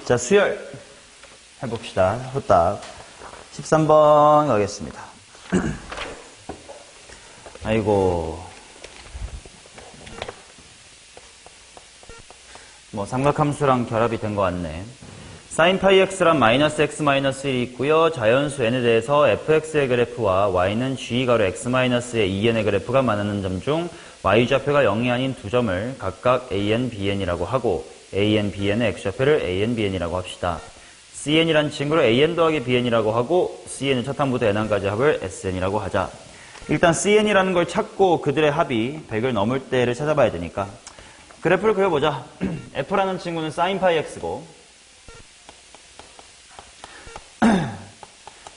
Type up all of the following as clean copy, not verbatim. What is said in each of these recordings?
자, 수열 해봅시다. 후딱 13번 가겠습니다. 아이고, 뭐 삼각함수랑 결합이 된 것 같네. sin 파이 x란 마이너스 x 마이너스 1이 있고요. 자연수 n에 대해서 fx의 그래프와 y는 g 가로 x 마이너스의 2n의 그래프가 만나는 점 중 y좌표가 0이 아닌 두 점을 각각 an, bn이라고 하고 an, bn의 x좌표를 an, bn이라고 합시다. cn이란 친구를 an 더하기 bn이라고 하고 cn은 첫 항부터 n항까지 합을 sn이라고 하자. 일단 cn이라는 걸 찾고 그들의 합이 100을 넘을 때를 찾아봐야 되니까 그래프를 그려보자. f라는 친구는 sin 파이 x고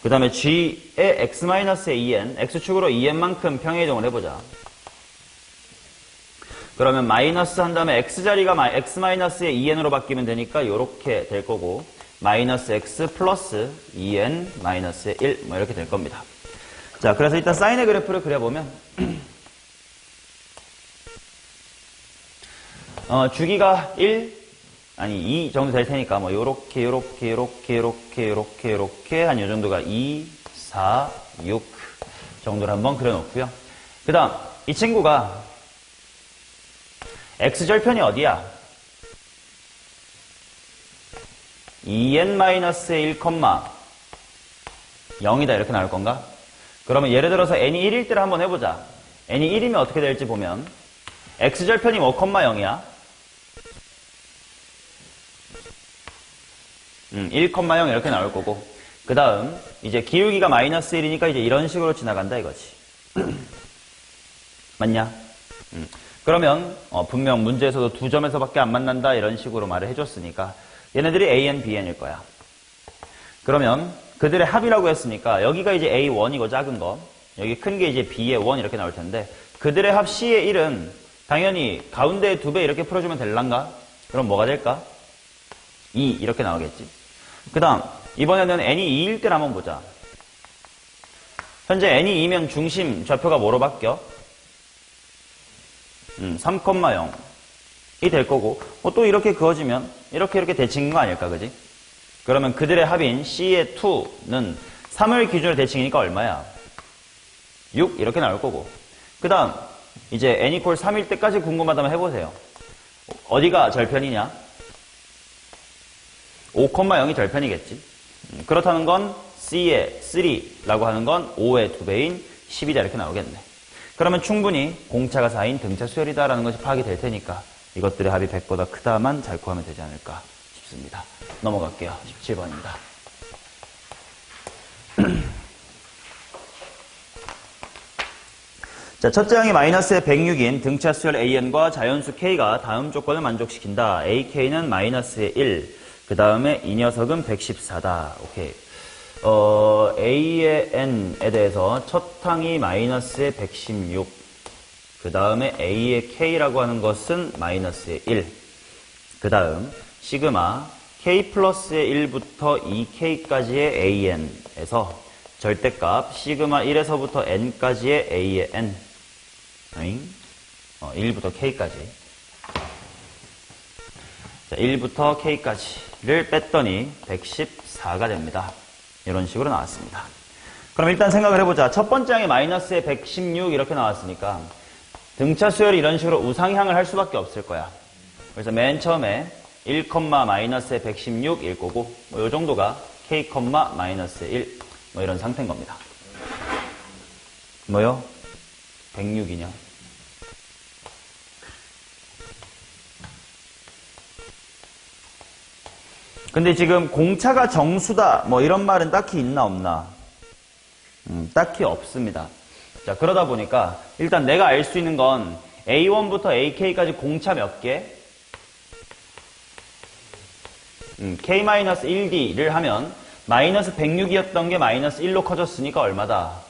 그 다음에 g의 x-의 2n, x축으로 2n만큼 평행이동을 해보자. 그러면 마이너스 한 다음에 x자리가 x-의 2n으로 바뀌면 되니까 이렇게 될 거고 마이너스 x 플러스 2n 마이너스의 1 뭐 이렇게 될 겁니다. 자, 그래서 일단 사인의 그래프를 그려보면 주기가 1, 아니 2 정도 될 테니까 뭐 요렇게 한 요 정도가 2, 4, 6 정도를 한번 그려놓고요. 그 다음 이 친구가 x절편이 어디야? 2n-1, 0이다 이렇게 나올 건가? 그러면 예를 들어서 n이 1일 때를 한번 해보자. n이 1이면 어떻게 될지 보면 x절편이 5,0이야. 1,0 이렇게 나올 거고 그 다음 이제 기울기가 마이너스 1이니까 이제 이런 식으로 지나간다 이거지. 맞냐? 그러면 분명 문제에서도 두 점에서밖에 안 만난다 이런 식으로 말을 해줬으니까 얘네들이 AN, BN일 거야. 그러면 그들의 합이라고 했으니까 여기가 이제 A1이고 작은 거 여기 큰 게 이제 B의 1 이렇게 나올 텐데 그들의 합 C의 1은 당연히 가운데 2배 이렇게 풀어주면 될란가? 그럼 뭐가 될까? 2 이렇게 나오겠지. 그 다음 이번에는 n이 2일 때를 한번 보자. 현재 n이 2면 중심 좌표가 뭐로 바뀌어? 3,0이 될 거고 또 이렇게 그어지면 이렇게 대칭인 거 아닐까 그지? 그러면 그들의 합인 C의 2는 3을 기준으로 대칭이니까 얼마야? 6 이렇게 나올 거고 그 다음 이제 n equal 3일 때까지 궁금하다면 해보세요. 어디가 절편이냐? 5,0이 절편이겠지. 그렇다는 건 C의 3라고 하는 건 5의 2배인 10이다 이렇게 나오겠네. 그러면 충분히 공차가 4인 등차 수열이다라는 것이 파악이 될 테니까 이것들의 합이 100보다 크다만 잘 구하면 되지 않을까 싶습니다. 넘어갈게요. 17번입니다. 자, 첫째 항이 마이너스의 106인 등차 수열 AN과 자연수 K가 다음 조건을 만족시킨다. AK는 마이너스의 1, 그 다음에 이 녀석은 114다. 오케이. A의 N에 대해서 첫 항이 마이너스의 116, 그 다음에 A의 K라고 하는 것은 마이너스의 1, 그 다음 시그마 K 플러스의 1부터 2K까지의 AN에서 절대값 시그마 1에서부터 N까지의 A의 N 1부터 K까지 자, 1부터 K까지를 뺐더니 114가 됩니다. 이런 식으로 나왔습니다. 그럼 일단 생각을 해보자. 첫 번째 항이 마이너스의 116 이렇게 나왔으니까 등차 수열이 이런 식으로 우상향을 할 수밖에 없을 거야. 그래서 맨 처음에 1, 마이너스의 116일 거고 이 정도가 K, 마이너스의 1 뭐 이런 상태인 겁니다. 뭐요? 106이냐? 근데 지금 공차가 정수다 뭐 이런 말은 딱히 있나 없나? 딱히 없습니다. 자, 그러다 보니까 일단 내가 알 수 있는 건 A1부터 AK까지 공차 몇 개? K-1D를 하면 마이너스 106이었던 게 마이너스 1로 커졌으니까 얼마다?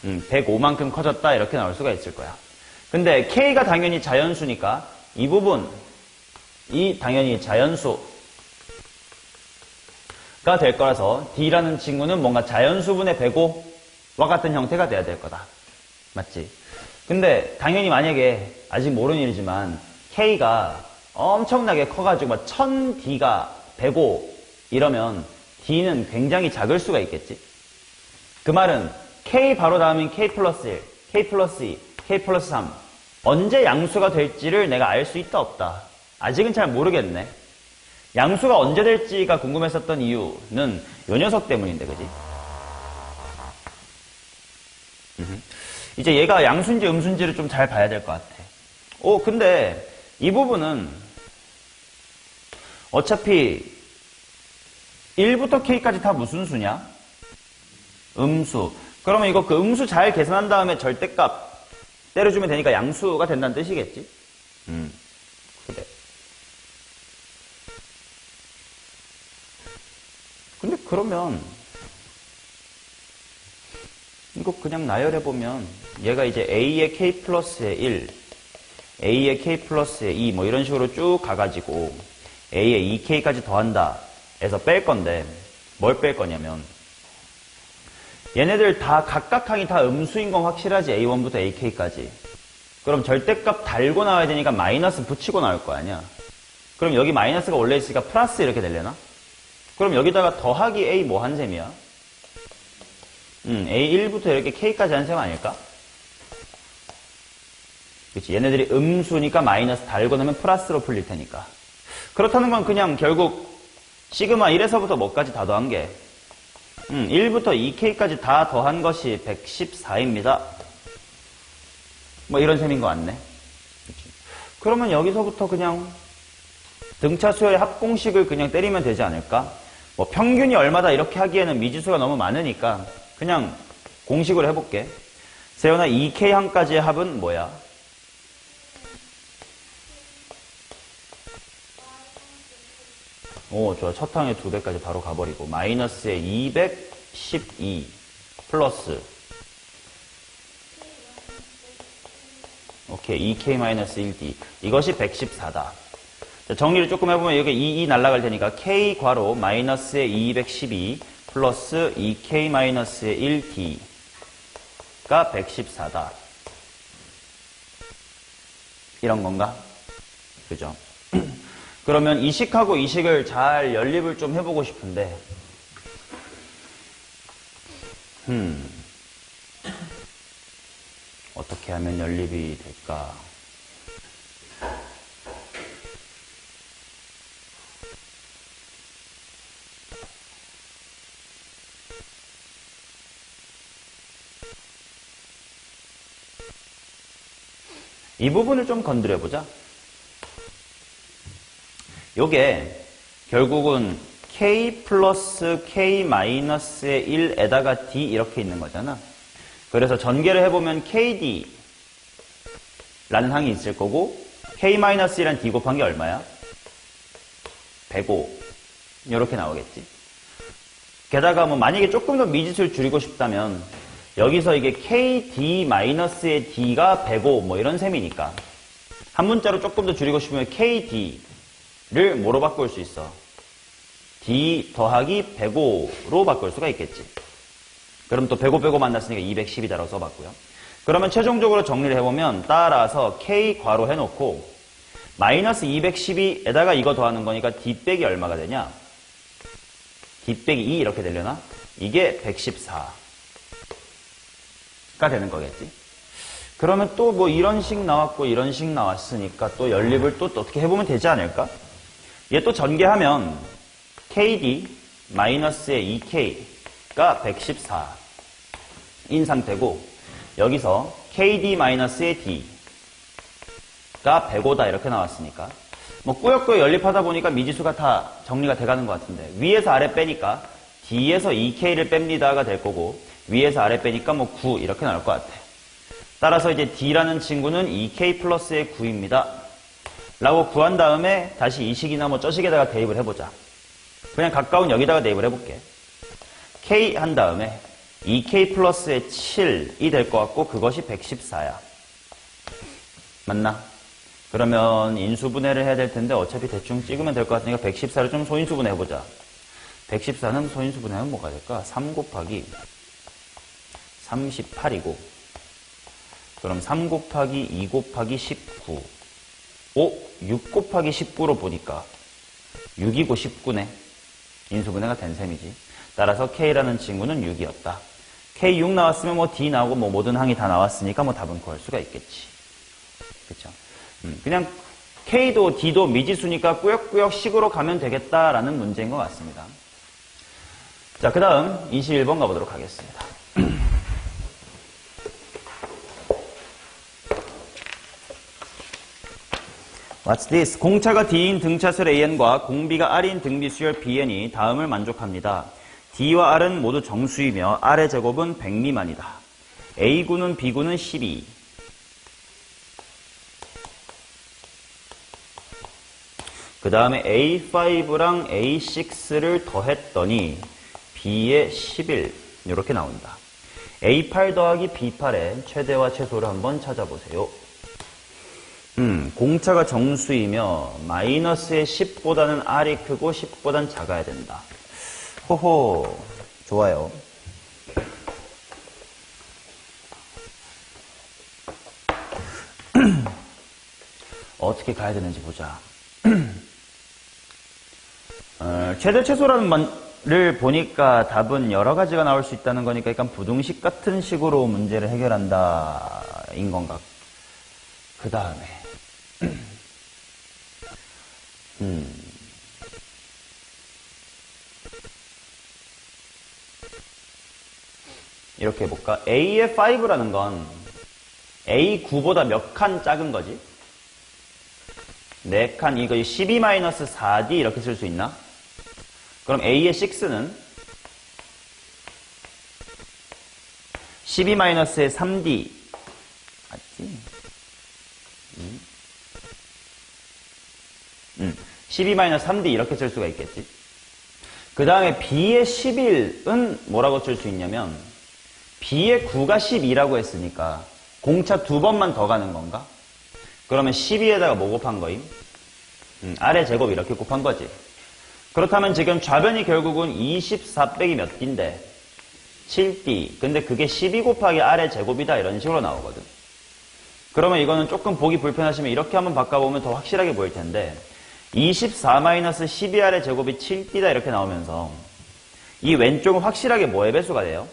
105만큼 커졌다 이렇게 나올 수가 있을 거야. 근데 K가 당연히 자연수니까 이 부분 이 당연히 자연수가 될 거라서 D라는 친구는 뭔가 자연수분의 105와 같은 형태가 돼야 될 거다. 맞지? 근데 당연히 만약에 아직 모르는 일이지만 K가 엄청나게 커가지고 막 1000D가 105 이러면 D는 굉장히 작을 수가 있겠지. 그 말은 K 바로 다음인 K 플러스 1, K 플러스 2, K 플러스 3 언제 양수가 될지를 내가 알 수 있다 없다. 아직은 잘 모르겠네. 양수가 언제 될지가 궁금했었던 이유는 요 녀석 때문인데, 그지? 이제 얘가 양수인지 음수인지를 좀 잘 봐야 될 것 같아. 근데 이 부분은 어차피 1부터 K까지 다 무슨 수냐? 음수. 그러면 이거 그 음수 잘 계산한 다음에 절대값 때려주면 되니까 양수가 된다는 뜻이겠지? 그래. 근데 그러면 이거 그냥 나열해보면 얘가 이제 A의 K 플러스의 1, A의 K 플러스의 2 뭐 이런 식으로 쭉 가가지고 A의 2K까지 더한다 해서 뺄 건데 뭘 뺄 거냐면 얘네들 다 각각 항이 다 음수인 건 확실하지. A1부터 AK까지. 그럼 절대값 달고 나와야 되니까 마이너스 붙이고 나올 거 아니야. 그럼 여기 마이너스가 원래 있으니까 플러스 이렇게 되려나? 그럼 여기다가 더하기 A 뭐 한 셈이야? A1부터 이렇게 K까지 한 셈 아닐까? 그치. 얘네들이 음수니까 마이너스 달고 나면 플러스로 풀릴 테니까. 그렇다는 건 그냥 결국 시그마 1에서부터 뭐까지 다 더한 게 1부터 2K까지 다 더한 것이 114입니다. 뭐 이런 셈인 거 같네. 그치. 그러면 여기서부터 그냥 등차수의 합공식을 그냥 때리면 되지 않을까? 뭐 평균이 얼마다 이렇게 하기에는 미지수가 너무 많으니까 그냥 공식으로 해볼게. 세연아 2K항까지의 합은 뭐야? 좋아. 첫 항에 2배까지 바로 가버리고 마이너스에 212 플러스 오케이 2K-1D 이것이 114다. 자, 정리를 조금 해보면 여기 2 날라갈 테니까 K 괄호 마이너스에 212 플러스 2K-1D가 114다. 이런 건가? 그죠? 그러면 이식하고 이식을 잘 연립을 좀 해보고 싶은데 어떻게 하면 연립이 될까? 이 부분을 좀 건드려보자. 요게 결국은 K 플러스 K 마이너스의 1에다가 D 이렇게 있는 거잖아. 그래서 전개를 해보면 KD 라는 항이 있을 거고 K-1이란 D 곱한 게 얼마야? 105 이렇게 나오겠지. 게다가 뭐 만약에 조금 더 미지수를 줄이고 싶다면 여기서 이게 KD-의 D가 105 뭐 이런 셈이니까 한 문자로 조금 더 줄이고 싶으면 KD를 뭐로 바꿀 수 있어? D 더하기 105로 바꿀 수가 있겠지. 그럼 또 105 만났으니까 210이다라고 써봤고요. 그러면 최종적으로 정리를 해보면 따라서 K 괄호 해놓고 마이너스 212에다가 이거 더하는 거니까 D 빼기 얼마가 되냐? D 빼기 2 이렇게 되려나? 이게 114가 되는 거겠지. 그러면 또 뭐 이런 식 나왔고 이런 식 나왔으니까 또 연립을 또 어떻게 해보면 되지 않을까? 얘 또 전개하면 KD 마이너스의 2K가 114인 상태고 여기서 KD-의 D가 105다 이렇게 나왔으니까 뭐 꾸역꾸역 연립하다 보니까 미지수가 다 정리가 돼가는 것 같은데 위에서 아래 빼니까 D에서 2K를 뺍니다가 될 거고 위에서 아래 빼니까 뭐 9 이렇게 나올 것 같아. 따라서 이제 D라는 친구는 2K 플러스의 9입니다. 라고 구한 다음에 다시 이 식이나 뭐 저식에다가 대입을 해보자. 그냥 가까운 여기다가 대입을 해볼게. K 한 다음에 2K 플러스의 7이 될 것 같고 그것이 114야. 맞나? 그러면 인수분해를 해야 될 텐데 어차피 대충 찍으면 될 것 같으니까 114를 좀 소인수분해 해보자. 114는 소인수분해하면 뭐가 될까? 3 곱하기 38이고 그럼 3 곱하기 2 곱하기 19 오, 6 곱하기 19로 보니까 6이고 19네. 인수분해가 된 셈이지. 따라서 K라는 친구는 6이었다. K 6 나왔으면 뭐 D 나오고 뭐 모든 항이 다 나왔으니까 뭐 답은 구할 수가 있겠지. 그쵸? 그냥 K도 D도 미지수니까 꾸역꾸역 식으로 가면 되겠다라는 문제인 것 같습니다. 자, 그 다음 21번 가보도록 하겠습니다. What's this? 공차가 D인 등차수열 AN과 공비가 R인 등비수열 BN이 다음을 만족합니다. D와 R은 모두 정수이며 R의 제곱은 100 미만이다. A구는 B구는 12. 그 다음에 A5랑 A6를 더했더니 B의 11 이렇게 나온다. A8 더하기 B8의 최대와 최소를 한번 찾아보세요. 공차가 정수이며 마이너스의 10보다는 R이 크고 10보다는 작아야 된다. 호호, 좋아요. 어떻게 가야 되는지 보자. 최대 최소라는 말을 보니까 답은 여러 가지가 나올 수 있다는 거니까 약간 부등식 같은 식으로 문제를 해결한다 인 건가. 그 다음에 이렇게 해볼까? A의 5라는 건 A9보다 몇 칸 작은 거지? 4칸, 이거 12-4D 이렇게 쓸 수 있나? 그럼 A의 6는 12-의 3D 맞지? 12-3D 이렇게 쓸 수가 있겠지. 그 다음에 B의 11은 뭐라고 쓸 수 있냐면 B의 9가 12라고 했으니까 공차 2번만 더 가는 건가? 그러면 12에다가 뭐 곱한 거임? R의 제곱 이렇게 곱한 거지. 그렇다면 지금 좌변이 결국은 24 빼기 몇 D인데 7D. 근데 그게 12 곱하기 R의 제곱이다 이런 식으로 나오거든. 그러면 이거는 조금 보기 불편하시면 이렇게 한번 바꿔보면 더 확실하게 보일 텐데 24-12R의 제곱이 7D다 이렇게 나오면서 이 왼쪽은 확실하게 뭐의 배수가 돼요?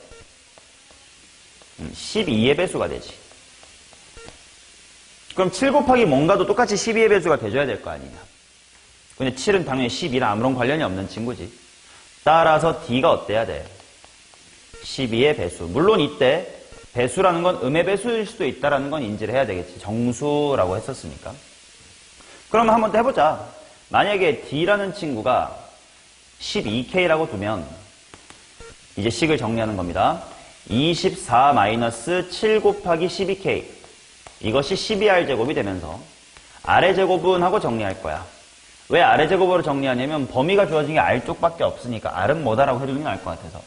12의 배수가 되지. 그럼 7 곱하기 뭔가도 똑같이 12의 배수가 돼줘야 될 거 아니냐. 근데 7은 당연히 12랑 아무런 관련이 없는 친구지. 따라서 D가 어때야 돼? 12의 배수. 물론 이때 배수라는 건 음의 배수일 수도 있다는 건 인지를 해야 되겠지. 정수라고 했었으니까. 그러면 한번 더 해보자. 만약에 D라는 친구가 12K라고 두면 이제 식을 정리하는 겁니다. 24-7 곱하기 12K 이것이 12R제곱이 되면서 R의 제곱은 하고 정리할 거야. 왜 R의 제곱으로 정리하냐면 범위가 주어진 게 R 쪽밖에 없으니까 R은 뭐다라고 해주는 게 나을 것 같아서.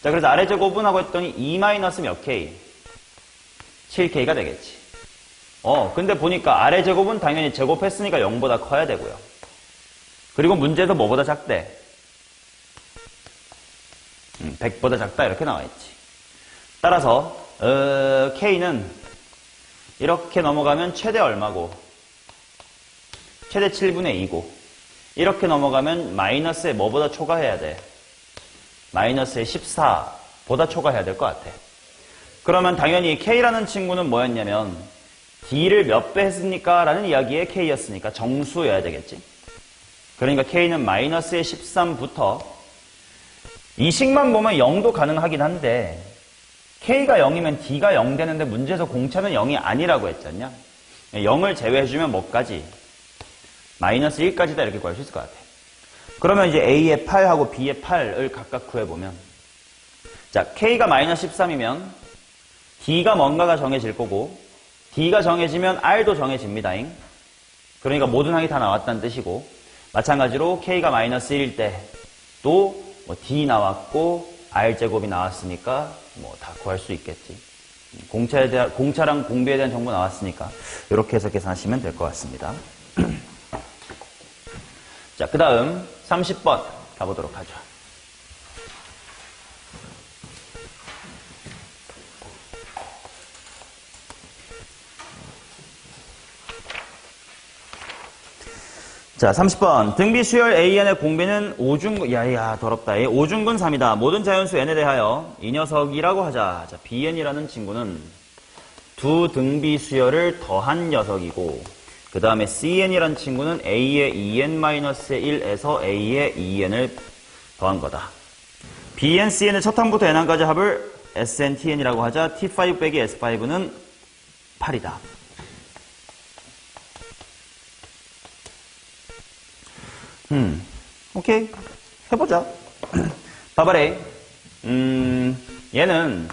자, 그래서 R의 제곱은 하고 했더니 2 마이너스 몇 K? 7K가 되겠지. 근데 보니까 R의 제곱은 당연히 제곱했으니까 0보다 커야 되고요. 그리고 문제에서 뭐보다 작대? 100보다 작다 이렇게 나와있지. 따라서 K는 이렇게 넘어가면 최대 얼마고 최대 7분의 2고 이렇게 넘어가면 마이너스에 뭐보다 초과해야 돼? 마이너스에 14보다 초과해야 될 것 같아. 그러면 당연히 K라는 친구는 뭐였냐면 D를 몇 배 했습니까? 라는 이야기의 K였으니까 정수여야 되겠지. 그러니까 K는 마이너스의 13부터 이 식만 보면 0도 가능하긴 한데 K가 0이면 D가 0 되는데 문제에서 공차는 0이 아니라고 했잖냐. 0을 제외해주면 뭐까지? 마이너스 1까지다 이렇게 구할 수 있을 것 같아. 그러면 이제 A의 8하고 B의 8을 각각 구해보면 자, K가 마이너스 13이면 D가 뭔가가 정해질 거고 D가 정해지면 R도 정해집니다잉. 그러니까 모든 항이 다 나왔다는 뜻이고 마찬가지로 K가 마이너스 1일 때 또 뭐 D 나왔고 R제곱이 나왔으니까 뭐 다 구할 수 있겠지. 공차랑 공비에 대한 정보 나왔으니까 이렇게 해서 계산하시면 될 것 같습니다. 자, 그 다음 30번 가보도록 하죠. 자, 30번. 등비 수열 AN의 공비는 오중근, 야야, 더럽다. 오중근 3이다. 모든 자연수 N에 대하여 이 녀석이라고 하자. 자, BN이라는 친구는 두 등비 수열을 더한 녀석이고, 그 다음에 CN이라는 친구는 A의 2n-1에서 A의 2n을 더한 거다. BN, CN의 첫 항부터 n항까지 합을 SN, TN이라고 하자. T5 빼기 S5는 8이다. 오케이. 해보자. 봐봐래. 얘는,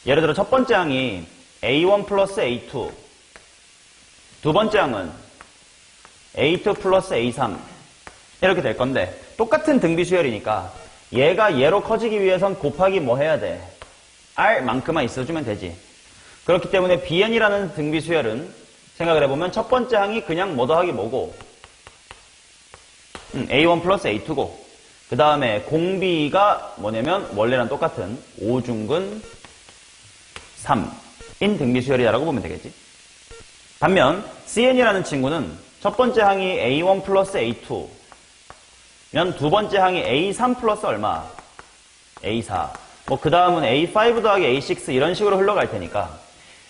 예를 들어 첫 번째 항이 A1 플러스 A2. 두 번째 항은 A2 플러스 A3. 이렇게 될 건데, 똑같은 등비 수열이니까, 얘가 얘로 커지기 위해선 곱하기 뭐 해야 돼? R만큼만 있어주면 되지. 그렇기 때문에 BN이라는 등비 수열은, 생각을 해보면 첫 번째 항이 그냥 뭐 더하기 뭐고, A1 플러스 A2고, 그 다음에 공비가 뭐냐면 원래랑 똑같은 5중근 3인 등비수열이라고 보면 되겠지. 반면 CN이라는 친구는 첫 번째 항이 A1 플러스 A2면 두 번째 항이 A3 플러스 얼마? A4. 뭐 그 다음은 A5 더하기 A6 이런 식으로 흘러갈 테니까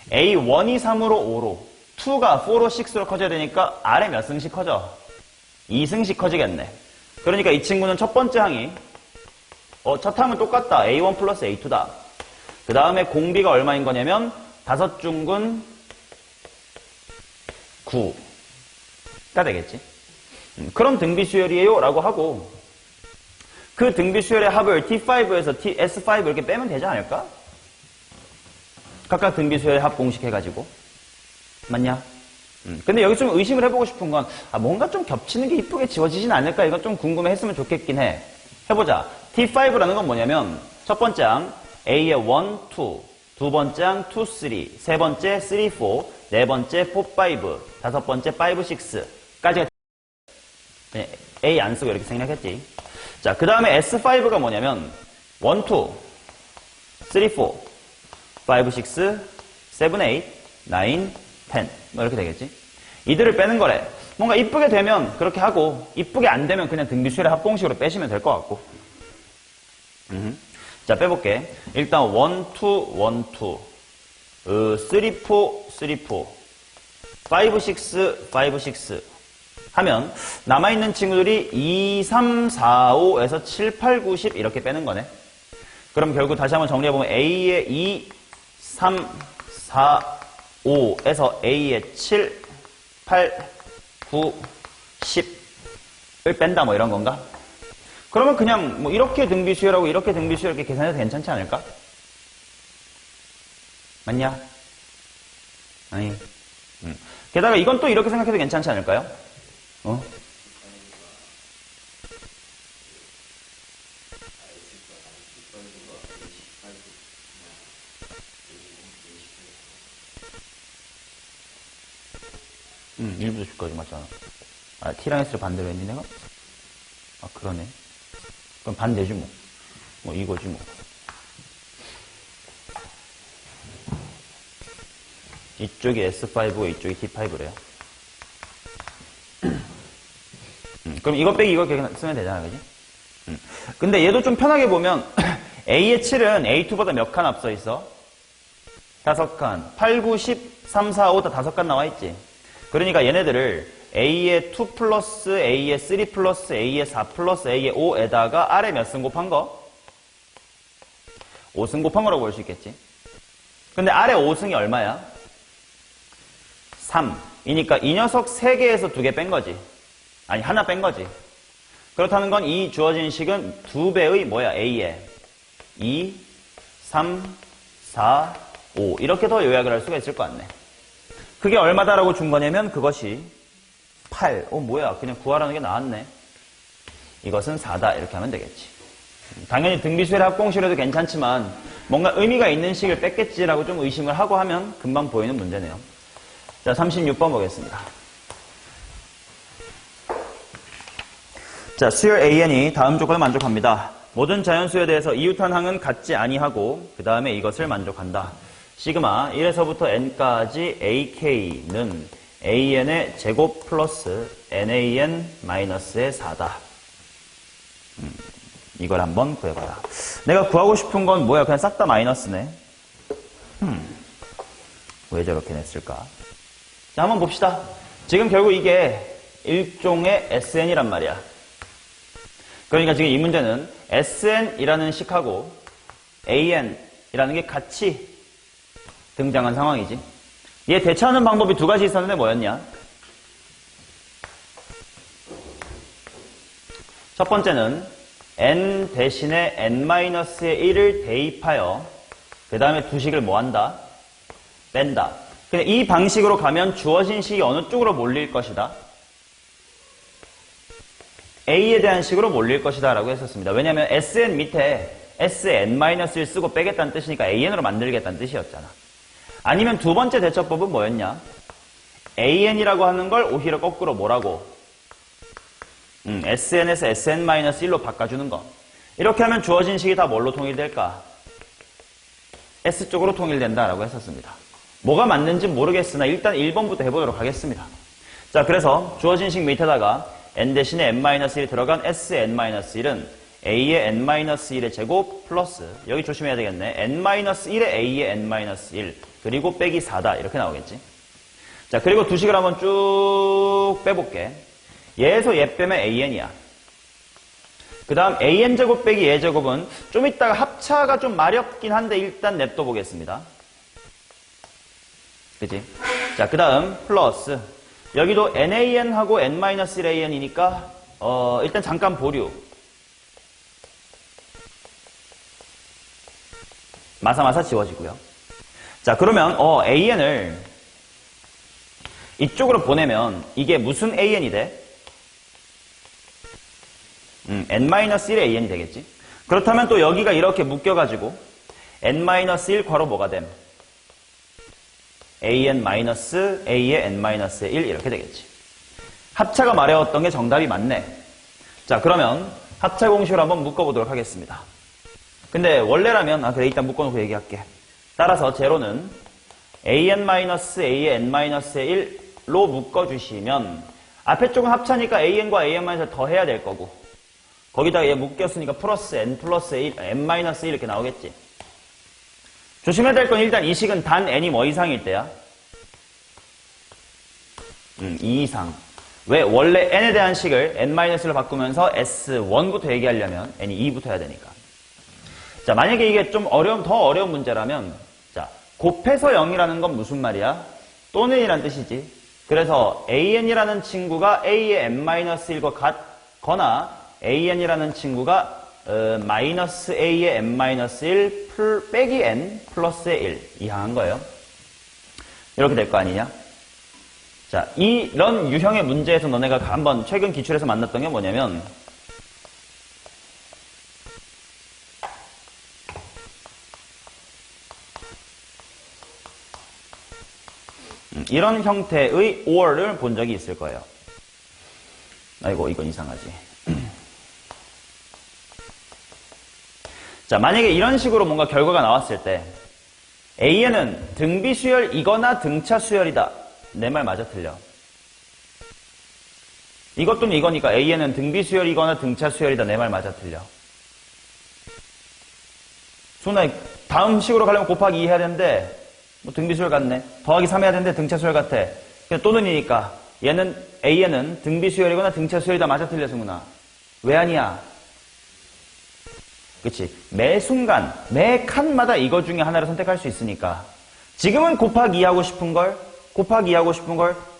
A1이 3으로 5로 2가 4로 6로 커져야 되니까 아래 몇 승씩 커져? 2승씩 커지겠네. 그러니까 이 친구는 첫 번째 항이 첫 항은 똑같다. A1 플러스 A2다. 그 다음에 공비가 얼마인 거냐면 5중근 9가 되겠지. 그런 등비수열이에요 라고 하고 그 등비수열의 합을 T5에서 S5 이렇게 빼면 되지 않을까? 각각 등비수열의 합 공식 해가지고. 맞냐? 근데 여기 좀 의심을 해보고 싶은 건 뭔가 좀 겹치는 게 이쁘게 지워지진 않을까? 이건 좀 궁금해 했으면 좋겠긴 해. 해보자. T5라는 건 뭐냐면 첫 번째 항 A의 1, 2, 두 번째 항 2, 3, 세 번째 3, 4, 네 번째 4, 5, 다섯 번째 5, 6까지가 A 안 쓰고 이렇게 생략했지. 자, 그 다음에 S5가 뭐냐면 1, 2, 3, 4, 5, 6, 7, 8, 9, 10. 뭐 이렇게 되겠지. 이들을 빼는 거래. 뭔가 이쁘게 되면 그렇게 하고 이쁘게 안 되면 그냥 등비수열의 합공식으로 빼시면 될 것 같고. 자, 빼볼게. 일단 1, 2, 1, 2 3, 4, 3, 4 5, 6, 5, 6 하면 남아있는 친구들이 2, 3, 4, 5에서 7, 8, 9, 10 이렇게 빼는 거네. 그럼 결국 다시 한번 정리해보면 A의 2, 3, 4, 5에서 A의 7, 8, 9, 10을 뺀다 뭐 이런 건가? 그러면 그냥 뭐 이렇게 등비수열하고 이렇게 등비수열 이렇게 계산해도 괜찮지 않을까? 맞냐? 아니. 게다가 이건 또 이렇게 생각해도 괜찮지 않을까요? 일부도 줄 거지, 맞잖아. T랑 S를 반대로 했니, 내가? 그러네. 그럼 반대지, 뭐. 뭐, 이거지, 뭐. 이쪽이 S5고 이쪽이 T5래요. 그럼 이거 빼기 이거 쓰면 되잖아, 그지? 근데 얘도 좀 편하게 보면 A의 7은 A2보다 몇 칸 앞서 있어? 5칸. 8, 9, 10, 3, 4, 5 다 5칸 나와 있지? 그러니까 얘네들을 A의 2 플러스 A의 3 플러스 A의 4 플러스 A의 5에다가 아래 몇 승 곱한 거? 5승 곱한 거라고 볼 수 있겠지? 근데 아래 5승이 얼마야? 3이니까 이 녀석 3개에서 2개 뺀 거지. 아니 하나 뺀 거지. 그렇다는 건 이 주어진 식은 2배의 뭐야? A에 2, 3, 4, 5 이렇게 더 요약을 할 수가 있을 것 같네. 그게 얼마다라고 준 거냐면 그것이 8. 뭐야? 그냥 구하라는 게 나왔네. 이것은 4다. 이렇게 하면 되겠지. 당연히 등비수열의 합공식으로도 괜찮지만 뭔가 의미가 있는 식을 뺐겠지라고 좀 의심을 하고 하면 금방 보이는 문제네요. 자, 36번 보겠습니다. 자, 수열 AN이 다음 조건을 만족합니다. 모든 자연수에 대해서 이웃한 항은 같지 아니하고 그 다음에 이것을 만족한다. 시그마 1에서부터 n까지 ak는 an의 제곱 플러스 nan 마이너스의 4다. 이걸 한번 구해봐라. 내가 구하고 싶은 건 뭐야? 그냥 싹 다 마이너스네. 왜 저렇게 냈을까? 자, 한번 봅시다. 지금 결국 이게 일종의 SN이란 말이야. 그러니까 지금 이 문제는 SN이라는 식하고 AN이라는 게 같이 등장한 상황이지. 얘 대처하는 방법이 두 가지 있었는데 뭐였냐? 첫 번째는 n 대신에 n-의 1을 대입하여 그 다음에 두 식을 뭐 한다? 뺀다. 근데 이 방식으로 가면 주어진 식이 어느 쪽으로 몰릴 것이다? A에 대한 식으로 몰릴 것이다 라고 했었습니다. 왜냐하면 SN 밑에 SN-1 쓰고 빼겠다는 뜻이니까 AN으로 만들겠다는 뜻이었잖아. 아니면 두 번째 대처법은 뭐였냐? AN이라고 하는 걸 오히려 거꾸로 뭐라고? SN에서 SN-1로 바꿔주는 거. 이렇게 하면 주어진 식이 다 뭘로 통일될까? S 쪽으로 통일된다라고 했었습니다. 뭐가 맞는지 모르겠으나 일단 1번부터 해보도록 하겠습니다. 자, 그래서 주어진 식 밑에다가 n 대신에 n-1이 들어간 SN-1은 A의 n-1의 제곱 플러스 여기 조심해야 되겠네. n-1에 A의 n-1 그리고 빼기 4다 이렇게 나오겠지. 자, 그리고 두 식을 한번 쭉 빼볼게. 얘에서 얘 빼면 AN이야. 그 다음 AN제곱 빼기 얘제곱은 좀 이따가 합차가 좀 마렵긴 한데 일단 냅둬 보겠습니다. 그치? 자, 그 다음 플러스 여기도 NAN하고 N-1AN이니까 일단 잠깐 보류. 마사마사 지워지고요. 자, 그러면 AN을 이쪽으로 보내면 이게 무슨 AN이 돼? N-1의 AN이 되겠지? 그렇다면 또 여기가 이렇게 묶여가지고 N-1 괄호 뭐가 됨? AN-A의 N-1 이렇게 되겠지. 합차가 마려웠던 게 정답이 맞네. 자, 그러면 합차 공식을 한번 묶어보도록 하겠습니다. 근데 원래라면 그래 일단 묶어놓고 얘기할게. 따라서 제로는 AN-A의 N-1로 묶어주시면 앞에 쪽은 합차니까 AN과 AN-을 더해야 될 거고 거기다가 얘 묶였으니까 플러스 N 플러스 1, N-1 이렇게 나오겠지. 조심해야 될 건 일단 이 식은 단 n이 뭐 이상일 때야? 2 이상. 왜? 원래 n에 대한 식을 n-로 바꾸면서 S1부터 얘기하려면 n이 2부터 해야 되니까. 자, 만약에 이게 좀 더 어려운 문제라면 자, 곱해서 0이라는 건 무슨 말이야? 또는이란 뜻이지. 그래서 an이라는 친구가 a의 n-1과 같거나 an이라는 친구가 마이너스 a의 n-1 빼기 n 플러스의 1 이항한 거예요. 이렇게 될 거 아니냐? 자, 이런 유형의 문제에서 너네가 한번 최근 기출에서 만났던 게 뭐냐면 이런 형태의 or를 본 적이 있을 거예요. 아이고, 이건 이상하지. 자, 만약에 이런 식으로 뭔가 결과가 나왔을 때 AN은 등비수열이거나 등차수열이다. 내 말 맞아 틀려? 이것 또는 이거니까 AN은 등비수열이거나 등차수열이다. 내 말 맞아 틀려? 소나 다음 식으로 가려면 곱하기 2 해야 되는데 뭐 등비수열 같네. 더하기 3 해야 되는데 등차수열 같아. 그냥 또는이니까 AN은 등비수열이거나 등차수열이다. 맞아 틀려, 승훈아? 왜 아니야? 그치? 매 순간, 매 칸마다 이거 중에 하나를 선택할 수 있으니까. 지금은 곱하기 2 하고 싶은 걸,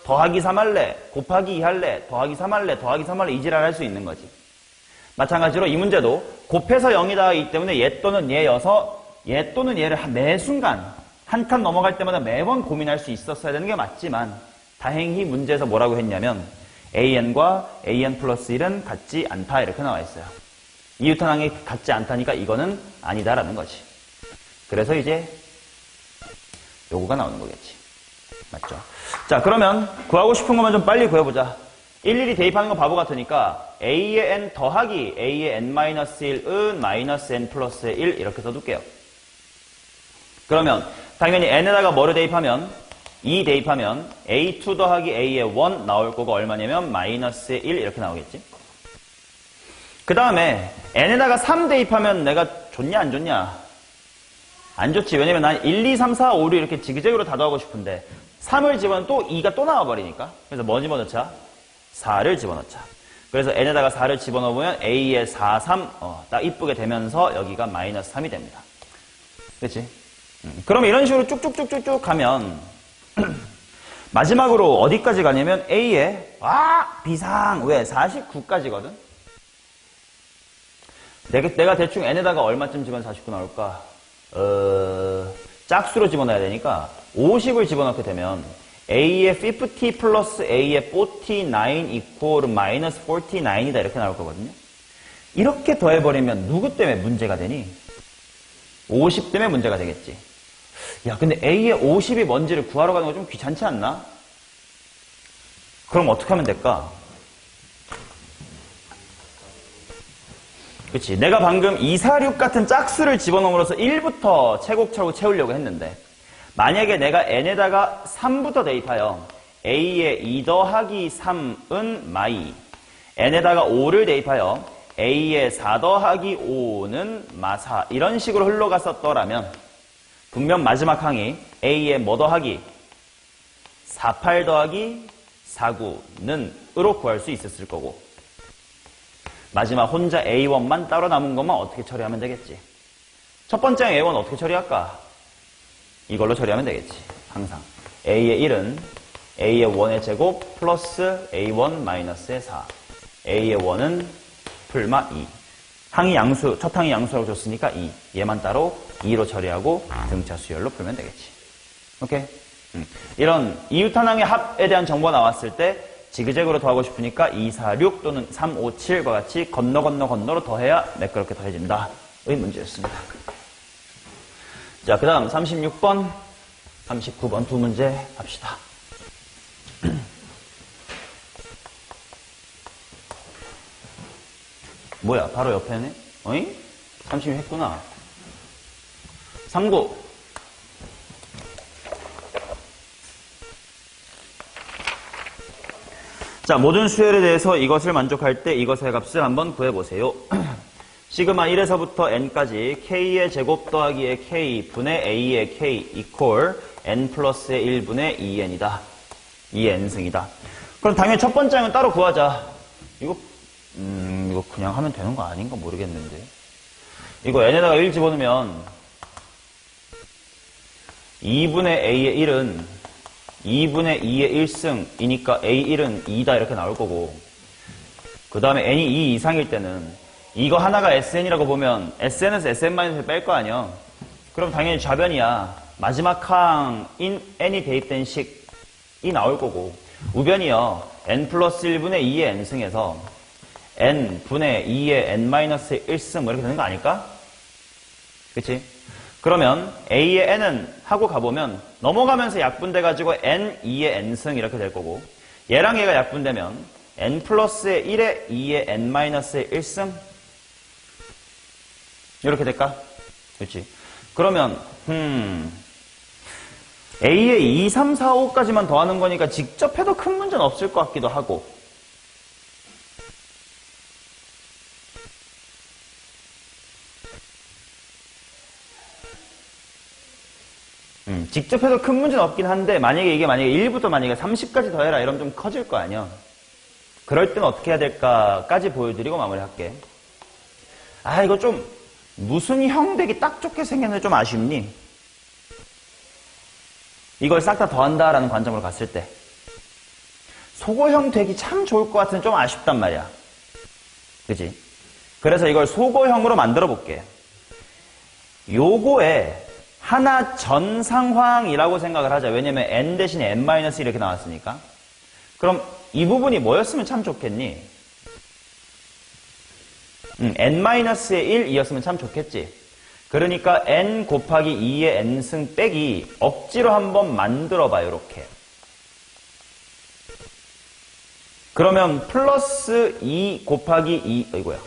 더하기 3 할래, 곱하기 2 할래, 더하기 3 할래, 더하기 3 할래, 이지랄 할 수 있는 거지. 마찬가지로 이 문제도 곱해서 0이다 하기 때문에 얘 또는 얘여서 얘 또는 얘를 매 순간, 한 칸 넘어갈 때마다 매번 고민할 수 있었어야 되는 게 맞지만, 다행히 문제에서 뭐라고 했냐면, AN과 AN 플러스 1은 같지 않다, 이렇게 나와 있어요. 이유탄항이 같지 않다니까 이거는 아니다라는 거지. 그래서 이제 요거가 나오는 거겠지. 맞죠? 자, 그러면 구하고 싶은 것만 좀 빨리 구해보자. 일일이 대입하는 건 바보 같으니까 A의 N 더하기 A의 N-1은 마이너스 N 플러스의 1 이렇게 써둘게요. 그러면 당연히 N에다가 뭐를 대입하면 2 대입하면 A2 더하기 A의 1 나올 거고 얼마냐면 마이너스의 1 이렇게 나오겠지. 그 다음에 n에다가 3 대입하면 내가 좋냐 안 좋냐? 안 좋지. 왜냐면 난 1, 2, 3, 4, 5를 이렇게 지그재그로 다 더하고 싶은데 3을 집어넣으면 또 2가 또 나와버리니까. 그래서 뭐 집어넣자? 4를 집어넣자. 그래서 n에다가 4를 집어넣으면 a의 4, 3 딱 이쁘게 되면서 여기가 마이너스 3이 됩니다. 그렇지? 그럼 이런 식으로 쭉쭉쭉쭉쭉 가면 마지막으로 어디까지 가냐면 a의 비상 왜? 49까지거든? 내가 대충 n에다가 얼마쯤 집어넣으면 49 나올까? 짝수로 집어넣어야 되니까 50을 집어넣게 되면 a의 50 플러스 a의 49 이퀄 마이너스 49이다 이렇게 나올 거거든요. 이렇게 더해버리면 누구 때문에 문제가 되니? 50 때문에 문제가 되겠지. 야, 근데 a의 50이 뭔지를 구하러 가는 거 좀 귀찮지 않나? 그럼 어떻게 하면 될까? 그치. 내가 방금 2, 4, 6 같은 짝수를 집어넣음으로써 1부터 차곡차곡 채우려고 했는데 만약에 내가 n에다가 3부터 대입하여 a의 2 더하기 3은 마이 n에다가 5를 대입하여 a의 4 더하기 5는 마사 이런 식으로 흘러갔었더라면 분명 마지막 항이 a의 뭐 더하기 48 더하기 49는 으로 구할 수 있었을 거고 마지막 혼자 A1만 따로 남은 것만 어떻게 처리하면 되겠지? 첫 번째 A1 어떻게 처리할까? 이걸로 처리하면 되겠지. 항상. A의 1은 A의 1의 제곱 플러스 A1 마이너스의 4. A의 1은 풀마 2. 항이 양수, 첫 항이 양수라고 줬으니까 2. 얘만 따로 2로 처리하고 등차 수열로 풀면 되겠지. 오케이? 이런 이유탄항의 합에 대한 정보가 나왔을 때 지그재그로 더하고 싶으니까 2, 4, 6 또는 3, 5, 7과 같이 건너로 더해야 매끄럽게 더해진다. 의 문제였습니다. 자, 그 다음 36번, 39번 두 문제 합시다. 뭐야, 바로 옆에네? 어이? 36 했구나. 39. 자, 모든 수열에 대해서 이것을 만족할 때 이것의 값을 한번 구해보세요. 시그마 1에서부터 n까지 k의 제곱 더하기의 k 분의 a의 k 이퀄 n 플러스의 1분의 2n이다. 2n승이다. 그럼 당연히 첫 번째 항은 따로 구하자. 이거 그냥 하면 되는 거 아닌가 모르겠는데. 이거 n에다가 1 집어넣으면 2분의 a의 1은 2분의 2의 1승이니까 A1은 2다 이렇게 나올 거고 그 다음에 n이 2 이상일 때는 이거 하나가 SN이라고 보면 SN에서 SN-을 뺄 거 아니야. 그럼 당연히 좌변이야. 마지막 항인 n이 대입된 식이 나올 거고 우변이요. n 플러스 1분의 2의 n승에서 n 분의 2의 n-의 1승 뭐 이렇게 되는 거 아닐까? 그치? 그러면 a의 n은 하고 가보면 넘어가면서 약분돼가지고 n, 2의 n승 이렇게 될 거고 얘랑 얘가 약분되면 n 플러스의 1의 2의 n-의 1승 이렇게 될까? 그렇지? 그러면 a의 2, 3, 4, 5까지만 더하는 거니까 직접 해도 큰 문제는 없을 것 같기도 하고 직접 해도 큰 문제는 없긴 한데 만약에 1부터 만약에 30까지 더해라 이러면 좀 커질 거 아니야. 그럴 때는 어떻게 해야 될까까지 보여드리고 마무리할게. 이거 좀 무슨 형 되기 딱 좋게 생겼는데 좀 아쉽니? 이걸 싹 다 더한다라는 관점으로 갔을 때 소고형 되기 참 좋을 것 같은데 좀 아쉽단 말이야. 그치? 그래서 이걸 소고형으로 만들어 볼게. 요거에 하나 전 상황이라고 생각을 하자. 왜냐면 n 대신에 n-1 이렇게 나왔으니까. 그럼 이 부분이 뭐였으면 참 좋겠니? n-의 1이었으면 참 좋겠지. 그러니까 n 곱하기 2의 n승 빼기 억지로 한번 만들어봐. 이렇게. 그러면 플러스 2 곱하기 2 이거야.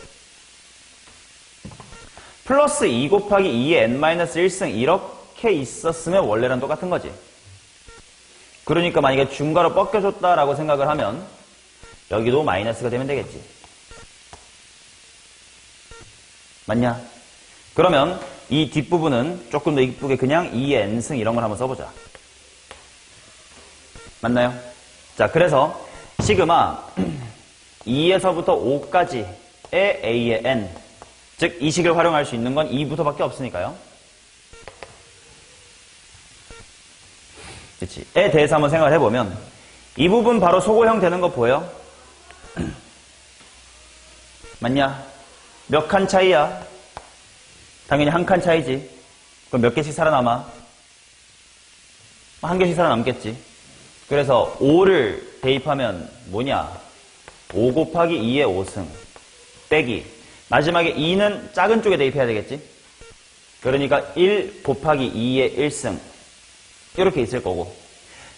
플러스 2 곱하기 2의 n-1승 이렇게 있었으면 원래랑 똑같은 거지. 그러니까 만약에 중괄호 뻗겨줬다라고 생각을 하면 여기도 마이너스가 되면 되겠지. 맞냐? 그러면 이 뒷부분은 조금 더 이쁘게 그냥 2의 n승 이런 걸 한번 써보자. 맞나요? 자, 그래서 시그마 2에서부터 5까지의 a의 n, 즉 이 식을 활용할 수 있는 건 2부터밖에 없으니까요. 그치? 에 대해서 한번 생각을 해보면 이 부분 바로 소고형 되는 거 보여? 맞냐? 몇 칸 차이야? 당연히 한 칸 차이지. 그럼 몇 개씩 살아남아? 한 개씩 살아남겠지. 그래서 5를 대입하면 뭐냐? 5 곱하기 2의 5승 빼기 마지막에 2는 작은 쪽에 대입해야 되겠지. 그러니까 1 곱하기 2의 1승 이렇게 있을 거고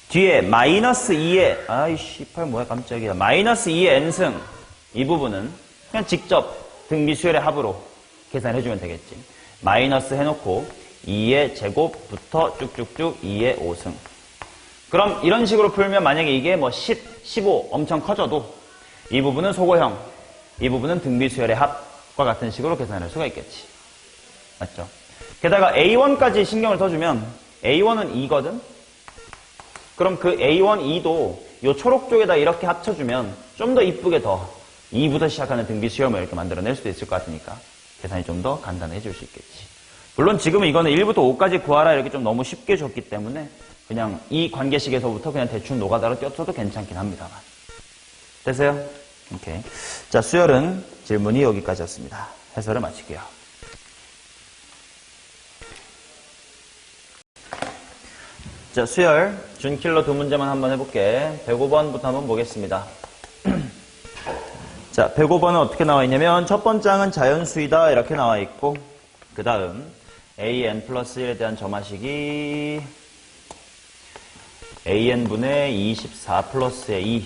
뒤에 마이너스 2의 아이씨 8 뭐야 깜짝이야 마이너스 2의 n승 이 부분은 그냥 직접 등비수열의 합으로 계산해주면 되겠지. 마이너스 해놓고 2의 제곱부터 쭉쭉쭉 2의 5승. 그럼 이런 식으로 풀면 만약에 이게 뭐 10, 15 엄청 커져도 이 부분은 소고형, 이 부분은 등비수열의 합과 같은 식으로 계산할 수가 있겠지. 맞죠? 게다가 A1까지 신경을 써주면 A1은 2거든? 그럼 그 A1, 2도 이 초록 쪽에다 이렇게 합쳐주면 좀 더 이쁘게 더 2부터 시작하는 등비수열을 이렇게 만들어낼 수도 있을 것 같으니까 계산이 좀 더 간단해질 수 있겠지. 물론 지금은 이거는 1부터 5까지 구하라 이렇게 좀 너무 쉽게 줬기 때문에 그냥 이 관계식에서부터 그냥 대충 노가다로 띄워줘도 괜찮긴 합니다만. 됐어요? 오케이. 자, 수열은 질문이 여기까지였습니다. 해설을 마칠게요. 자, 수열 준킬러 두 문제만 한번 해볼게. 105번부터 한번 보겠습니다. 자, 105번은 어떻게 나와 있냐면 첫 번째 항은 자연수이다 이렇게 나와 있고 그 다음 an 플러스 1에 대한 점화식이 an분의 24 플러스의 2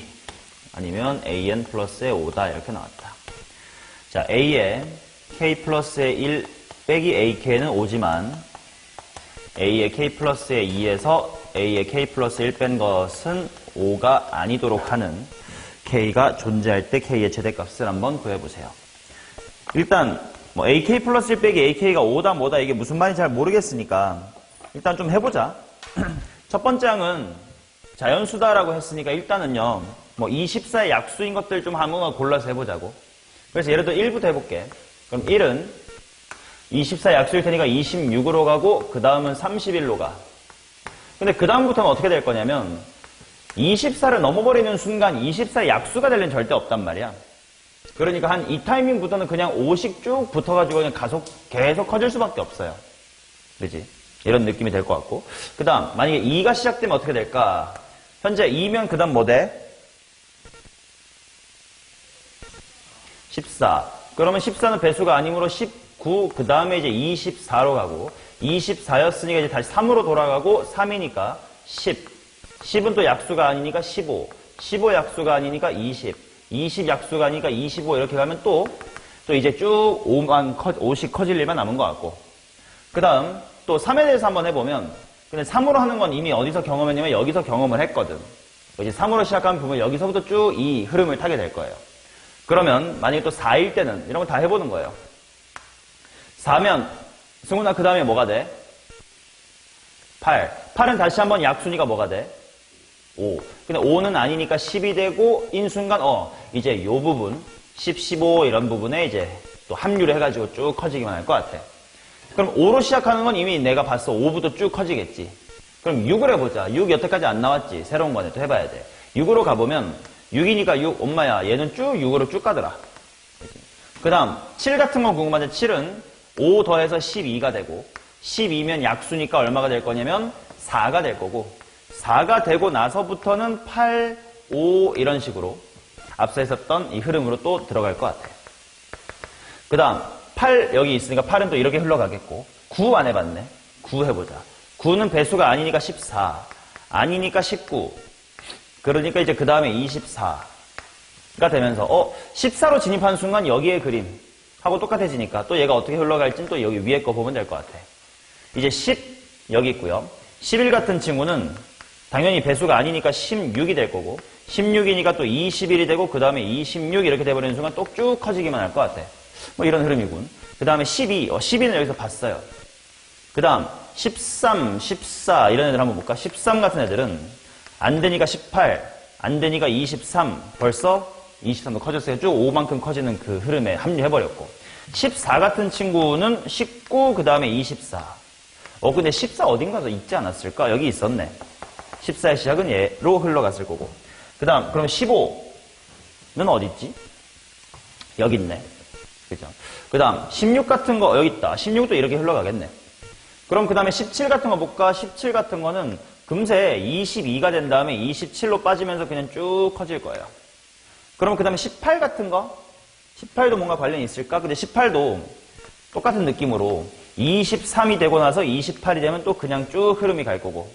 아니면 an 플러스의 5다 이렇게 나왔다. 자, a의 k 플러스의 1 빼기 ak는 5지만 a의 k 플러스의 2에서 a의 k 플러스 1 뺀 것은 5가 아니도록 하는 k가 존재할 때 k의 최대값을 한번 구해보세요. 일단 뭐 ak 플러스 1 빼기 ak가 5다 뭐다 이게 무슨 말인지 잘 모르겠으니까 일단 좀 해보자. 첫 번째 항은 자연수다라고 했으니까 일단은요 뭐 24의 약수인 것들 좀 아무거나 골라서 해보자고. 그래서 예를 들어 1부터 해볼게. 그럼 1은 24 약수일 테니까 26으로 가고 그 다음은 31로 가. 근데 그 다음부터는 어떻게 될 거냐면 24를 넘어버리는 순간 24의 약수가 될 일은 절대 없단 말이야. 그러니까 한 이 타이밍부터는 그냥 5씩 쭉 붙어가지고 그냥 계속 커질 수밖에 없어요. 그지? 이런 느낌이 될 것 같고. 그 다음 만약에 2가 시작되면 어떻게 될까? 현재 2면 그 다음 뭐 돼? 14. 그러면 14는 배수가 아니므로 19, 그 다음에 이제 24로 가고 24였으니까 이제 다시 3으로 돌아가고 3이니까 10. 10은 또 약수가 아니니까 15. 15 약수가 아니니까 20. 20 약수가 아니니까 25 이렇게 가면 또 이제 쭉 5씩 커질 일만 남은 것 같고. 그 다음 또 3에 대해서 한번 해보면 근데 3으로 하는 건 이미 어디서 경험했냐면 여기서 경험을 했거든. 이제 3으로 시작하면 보면 여기서부터 쭉 이 흐름을 타게 될 거예요. 그러면 만약에 또 4일 때는 이런 거 다 해보는 거예요. 4면 승훈아 그 다음에 뭐가 돼? 8. 8은 다시 한번 약수니까 뭐가 돼? 5. 근데 5는 아니니까 10이 되고 인순간 이제 요 부분 10, 15 이런 부분에 이제 또 합류를 해가지고 쭉 커지기만 할 것 같아. 그럼 5로 시작하는 건 이미 내가 봤어. 5부터 쭉 커지겠지. 그럼 6을 해보자. 6 여태까지 안 나왔지. 새로운 거네. 또 해봐야 돼. 6으로 가보면 6이니까 6 엄마야 얘는 쭉 6으로 쭉 가더라. 그 다음 7 같은 건 궁금한데 7은 5 더해서 12가 되고 12면 약수니까 얼마가 될 거냐면 4가 될 거고 4가 되고 나서부터는 8, 5 이런 식으로 앞서 했었던 이 흐름으로 또 들어갈 것 같아요. 그 다음 8 여기 있으니까 8은 또 이렇게 흘러가겠고 9 안 해봤네. 9 해보자. 9는 배수가 아니니까 14 아니니까 19 그러니까 이제 그 다음에 24가 되면서 14로 진입하는 순간 여기의 그림 하고 똑같아지니까 또 얘가 어떻게 흘러갈지는 또 여기 위에 거 보면 될 것 같아. 이제 10 여기 있고요. 11 같은 친구는 당연히 배수가 아니니까 16이 될 거고 16이니까 또 21이 되고 그 다음에 26 이렇게 돼버리는 순간 또 쭉 커지기만 할 것 같아. 뭐 이런 흐름이군. 그 다음에 12, 12는 여기서 봤어요. 그 다음 13, 14 이런 애들 한번 볼까? 13 같은 애들은 안 되니까 18, 안 되니까 23 벌써 23도 커졌어요. 쭉 5만큼 커지는 그 흐름에 합류해버렸고 14 같은 친구는 19, 그 다음에 24. 근데 14 어딘가서 있지 않았을까? 여기 있었네. 14의 시작은 얘로 흘러갔을 거고. 그 다음, 그럼 15는 어디 있지? 여기 있네. 그죠? 그 다음, 16 같은 거, 여기 있다. 16도 이렇게 흘러가겠네. 그럼 그 다음에 17 같은 거 볼까? 17 같은 거는 금세 22가 된 다음에 27로 빠지면서 그냥 쭉 커질 거예요. 그럼 그 다음에 18 같은 거? 18도 뭔가 관련이 있을까? 근데 18도 똑같은 느낌으로 23이 되고 나서 28이 되면 또 그냥 쭉 흐름이 갈 거고.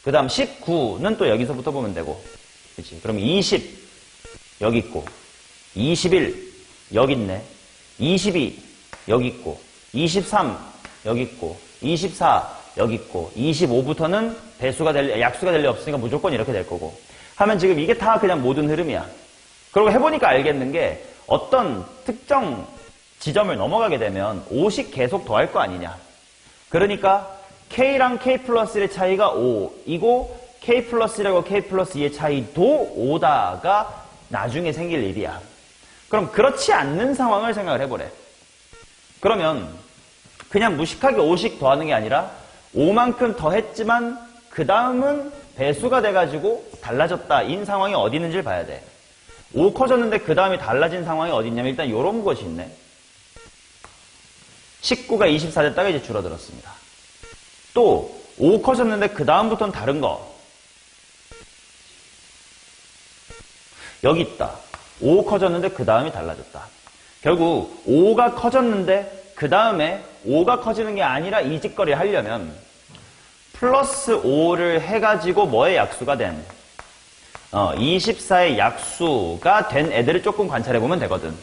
그 다음 19는 또 여기서부터 보면 되고. 그치? 그럼 20 여기 있고 21 여기 있네. 22 여기 있고 23 여기 있고 24 여기 있고 25부터는 약수가 될 리 없으니까 무조건 이렇게 될 거고 하면 지금 이게 다 그냥 모든 흐름이야. 그리고 해보니까 알겠는 게 어떤 특정 지점을 넘어가게 되면 5씩 계속 더할 거 아니냐. 그러니까 K랑 K 플러스 1의 차이가 5이고 K 플러스 1하고 K 플러스 2의 차이도 5다가 나중에 생길 일이야. 그럼 그렇지 않는 상황을 생각을 해보래. 그러면 그냥 무식하게 5씩 더하는 게 아니라 5만큼 더했지만 그 다음은 배수가 돼가지고 달라졌다인 상황이 어디 있는지를 봐야 돼. 5 커졌는데 그 다음에 달라진 상황이 어디 있냐면 일단 이런 것이 있네. 19가 24 됐다가 이제 줄어들었습니다. 또 5 커졌는데 그 다음부터는 다른 거. 여기 있다. 5 커졌는데 그 다음이 달라졌다. 결국 5가 커졌는데 그 다음에 5가 커지는 게 아니라 이 짓거리를 하려면 플러스 5를 해가지고 뭐의 약수가 된 24의 약수가 된 애들을 조금 관찰해보면 되거든.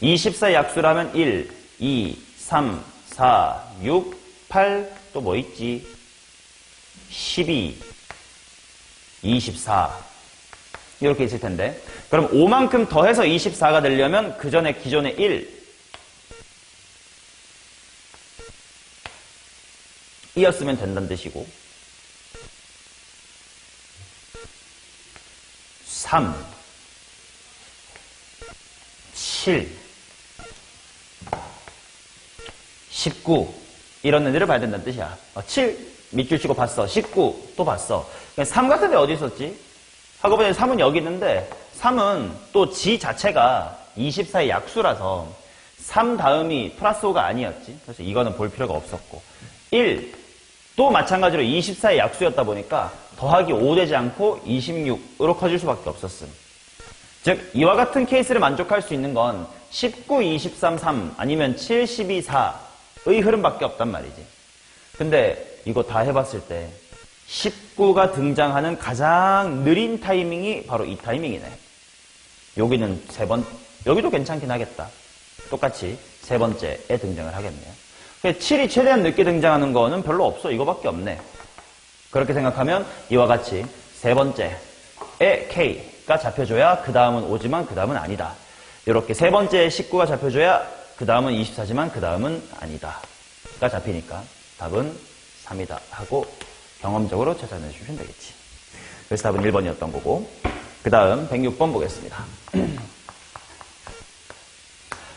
24의 약수라면 1, 2, 3, 4, 6, 8, 또 뭐 있지? 12, 24 이렇게 있을 텐데 그럼 5만큼 더해서 24가 되려면 그 전에 기존의 1 이었으면 된다는 뜻이고 3, 7, 19 이런 애들을 봐야 된다는 뜻이야. 7 밑줄 치고 봤어. 19 또 봤어. 3 같은 데 어디 있었지? 하고 보니 3은 여기 있는데 3은 또 지 자체가 24의 약수라서 3 다음이 플러스 5가 아니었지. 그래서 이거는 볼 필요가 없었고 1 또 마찬가지로 24의 약수였다 보니까 더하기 5 되지 않고 26으로 커질 수밖에 없었음. 즉 이와 같은 케이스를 만족할 수 있는 건 19, 23, 3 아니면 7, 12, 4의 흐름밖에 없단 말이지. 근데 이거 다 해봤을 때 19가 등장하는 가장 느린 타이밍이 바로 이 타이밍이네. 여기는 여기도 괜찮긴 하겠다. 똑같이 세 번째에 등장을 하겠네요. 7이 최대한 늦게 등장하는 거는 별로 없어. 이거밖에 없네. 그렇게 생각하면 이와 같이 세 번째에 K가 잡혀줘야 그 다음은 5지만 그 다음은 아니다. 이렇게 세 번째에 19가 잡혀줘야 그 다음은 24지만 그 다음은 아니다. 가 잡히니까 답은 3이다 하고 경험적으로 찾아내 주시면 되겠지. 그래서 답은 1번이었던 거고 그 다음 106번 보겠습니다.